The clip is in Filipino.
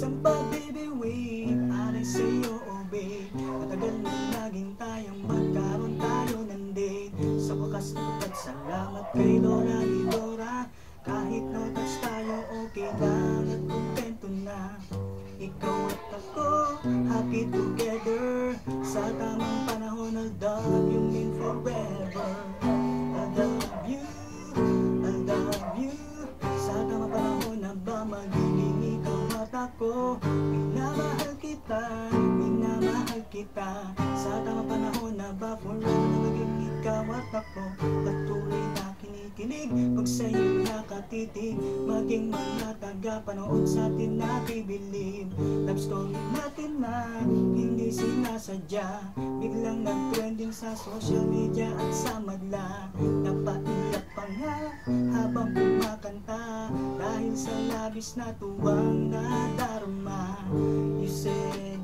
Isang pagbibiwig, alay sa'yo, oh babe. Matagal na laging tayong magkaroon tayo ng date. Sa wakas at salamat kay Dora ni Dora. Kahit no touch tayo, okay lang at kontento na. Ikaw at ako, happy together. Sa tamang panahon, I'll love you mean forever. I love you, I love you. Sa tamang panahon na ba magiging ikaw at ako? Minamahal kita, minamahal kita. Sa tamang panahon na ba forever na magiging ikaw at ako? Patuloy na kinikilig pag sa'yo nakatitig. Maging mga taga-panood sa atin na bibilib. Love story natin na hindi sinasadya. Biglang nag-trending sa social media at sa madla. Napaiyak pa nga habang kumakanta dahil sa labis na tuwang nadarama. You say